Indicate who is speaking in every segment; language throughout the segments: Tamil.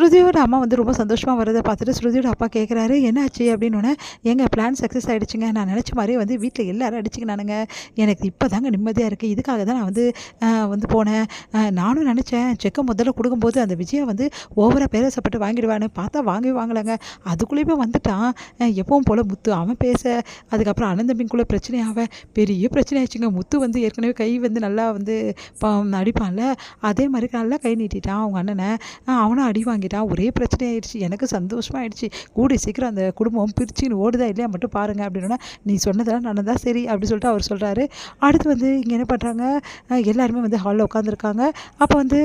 Speaker 1: ஸ்ருதியோட அம்மா வந்து ரொம்ப சந்தோஷமாக வரதை பார்த்துட்டு ஸ்ருதியோட அப்பா கேட்குறாரு, என்னாச்சு அப்படின்னோடனே, எங்கள் பிளான் சக்ஸஸ் ஆகிடுச்சுங்க. நான் நினச்ச மாதிரியே வந்து வீட்டில் எல்லாரும் அடிச்சுக்கினானுங்க. எனக்கு இப்போ தாங்க நிம்மதியாக இருக்குது. இதுக்காக தான் நான் வந்து போனேன். நானும் நினச்சேன் செக்கை முதல்ல கொடுக்கும்போது அந்த விஜயா வந்து ஓவராக பேரசப்பட்டு வாங்கிடுவான்னு பார்த்தா வாங்கவே வாங்கலைங்க. அதுக்குள்ளேயுமே வந்துட்டான். எப்பவும் போல் முத்து அவன் பேச, அதுக்கப்புறம் அனந்தம்பிங்குள்ளே பிரச்சனையாக பெரிய பிரச்சனை ஆயிடுச்சுங்க. முத்து வந்து ஏற்கனவே கை வந்து நல்லா வந்து அடிப்பான்ல, அதே மாதிரி நல்லா கை நீட்டிட்டான் அவங்க அண்ணனை. அவனும் அடி வாங்கிட்டான். ஒரே பிரச்சனை ஆயிடுச்சு. எனக்கு சந்தோஷமாயிடுச்சு. கூடி சீக்கிரம் அந்த குடும்பம் பிரிச்சுன்னு ஓடுதா இல்லையா மட்டும் பாருங்கள் அப்படின்னா, நீ சொன்னதெல்லாம் நடந்தா சரி அப்படின்னு சொல்லிட்டு அவர் சொல்கிறாரு. அடுத்து வந்து இங்கே என்ன பண்ணுறாங்க, எல்லாருமே வந்து ஹாலில் உட்காந்துருக்காங்க. அப்போ வந்து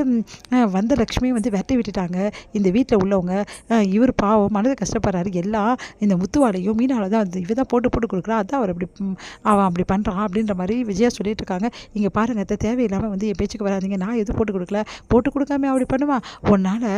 Speaker 1: வந்த லக்ஷ்மி வந்து வெட்டி விட்டுட்டாங்க. இந்த வீட்டில் உள்ளவங்க இவர் பாவம் மனது கஷ்டப்படுறாரு. எல்லாம் இந்த முத்துவாலையும் மீனால தான் வந்து இவ தான் போட்டு போட்டு கொடுக்குறா, அதான் அவர் அப்படி அவன் அப்படி பண்ணுறான் அப்படின்ற மாதிரி விஜயா சொல்லிட்டு இருக்காங்க. இங்கே பாருங்கள், தேவையில்லாமல் வந்து என் பேச்சுக்கு வராதிங்க. நான் எதுவும் போட்டு கொடுக்கல. போட்டு கொடுக்காம அப்படி பண்ணுவான். உன்னால்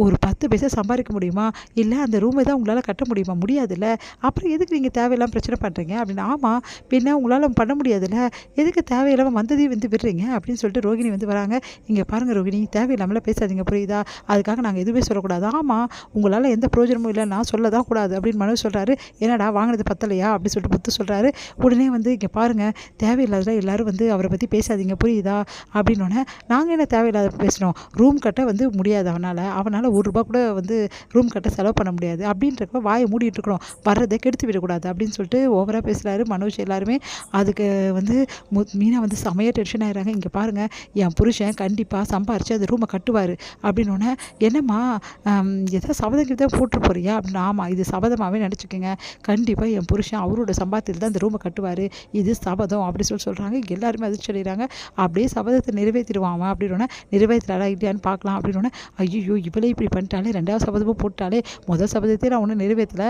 Speaker 1: ஒரு 10 பைசா சம்பாதிக்க முடியுமா? இல்லை அந்த ரூமை தான் உங்களால் கட்ட முடியுமா? முடியாதுல்ல. அப்புறம் எதுக்கு நீங்கள் தேவையில்லாமல் பிரச்சனை பண்ணுறீங்க அப்படின்னு. ஆமாம், பின்ன உங்களால் பண்ண முடியாதுல்ல, எதுக்கு தேவையில்லாமல் வந்ததையும் வந்து விடுறீங்க அப்படின்னு சொல்லிட்டு ரோகிணி வந்து வராங்க. இங்கே பாருங்கள் ரோகிணி, தேவையில்லாமல் பேசாதீங்க புரியுதா? அதுக்காக நாங்கள் எதுவுமே சொல்லக்கூடாது. ஆமாம், உங்களால் எந்த பிரயோஜனமும் இல்லை, நான் சொல்ல தான் கூடாது அப்படின்னு மனு சொல்கிறாரு. என்னடா வாங்கினது பத்தலையா அப்படின்னு சொல்லிட்டு முத்து சொல்கிறாரு. உடனே வந்து இங்கே பாருங்கள், தேவையில்லாத எல்லாரும் வந்து அவரை பற்றி பேசாதீங்க புரியுதா அப்படின்னோடனே, நாங்கள் என்ன தேவையில்லாத பேசுகிறோம்? ரூம் கட்ட வந்து முடியாது அவனால் ₹1 கூட வந்து ரூம் கட்ட செலவு பண்ண முடியாது அப்படின்றப்ப வாயை மூடிட்டு இருக்கிறோம், வர்றதை கெடுத்து விடக்கூடாது அப்படின்னு சொல்லிட்டு ஓவராக பேசுகிறாரு மனோஜ். எல்லாருமே அதுக்கு வந்து மீனா வந்து செமையாக டென்ஷன் ஆகிறாங்க. இங்கே பாருங்கள், என் புருஷன் கண்டிப்பாக சம்பாரித்து அந்த ரூமை கட்டுவார் அப்படின்னோடனே, என்னம்மா எதாவது சபதம் கிட்ட போட்டு போறியா அப்படின்னு. ஆமாம், இது சபதமாகவே நினச்சிக்கோங்க, கண்டிப்பாக என் புருஷன் அவரோட சம்பாத்தியில் தான் இந்த ரூமை கட்டுவார், இது சபதம் அப்படி சொல்கிறாங்க. எல்லாருமே அதிர்ச்சி அடைகிறாங்க. அப்படியே சபதத்தை நிறைவேற்றிடுவான் அப்படின்னோடனே, நிறைவேற்றுறாடா இல்லையான்னு பார்க்கலாம் அப்படின்னோடனே, ஐயோ இவளே இப்படி பண்ணிட்டாலே, 2வது சபதமும் போட்டாலே, முதல் சபதத்தையே நான் ஒன்றும் நிறைவேற்றலை,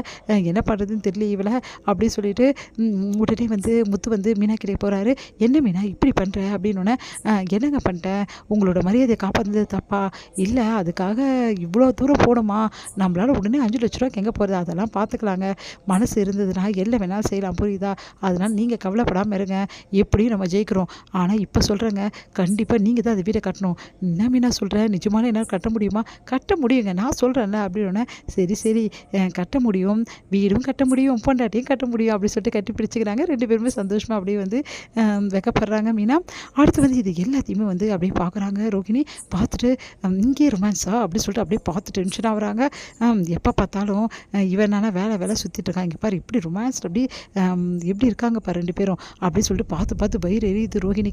Speaker 1: என்ன பண்ணுறதுன்னு தெரியல இவளை அப்படின்னு சொல்லிட்டு உடனே வந்து முத்து வந்து மீனா கிட்டே போகிறாரு. என்ன மீனா இப்படி பண்ணுற அப்படின்னோடனே, என்னங்க பண்ணிட்டேன், உங்களோட மரியாதையை காப்பாற்றுறது தப்பா? இல்லை, அதுக்காக இவ்வளோ தூரம் போகணுமா? நம்மளால் உடனே 5 லட்ச ரூபாய்க்கு எங்கே போகிறது? அதெல்லாம் பார்த்துக்கலாங்க. மனசு இருந்ததுன்னா எல்லாம் வேணாலும் செய்யலாம் புரியுதா? அதனால் நீங்கள் கவலைப்படாமல் இருங்க, எப்படியும் நம்ம ஜெயிக்கிறோம். ஆனால் இப்போ சொல்கிறேங்க, கண்டிப்பாக நீங்கள் தான் அந்த வீடை கட்டணும். என்ன மீனா சொல்கிறேன், நிஜமான என்னால் கட்ட முடியுமா? கட்ட முடியுங்க, நான் சொல்கிறேன்ல அப்படின்னோடனே, சரி கட்ட முடியும், வீடும் கட்ட முடியும், பொண்டாட்டியும் கட்ட முடியும் அப்படின்னு சொல்லிட்டு கட்டி பிடிச்சிக்கிறாங்க. 2 பேருமே சந்தோஷமாக அப்படியே வந்து வெக்கப்படுறாங்க மீனா. அடுத்து வந்து இது எல்லாத்தையுமே வந்து அப்படியே பார்க்குறாங்க ரோகிணி. பார்த்துட்டு இங்கே ரொமான்ஸா அப்படின்னு சொல்லிட்டு அப்படியே பார்த்து டென்ஷன் ஆகுறாங்க. எப்போ பார்த்தாலும் இவனால வேலை சுற்றிட்டு இருக்காங்க. இங்கே பாரு இப்படி ரொமான்ஸ் அப்படி எப்படி இருக்காங்க பாரு 2 பேரும் அப்படின்னு சொல்லிட்டு பார்த்து வயிறு எரியுது ரோகிணிக்கு.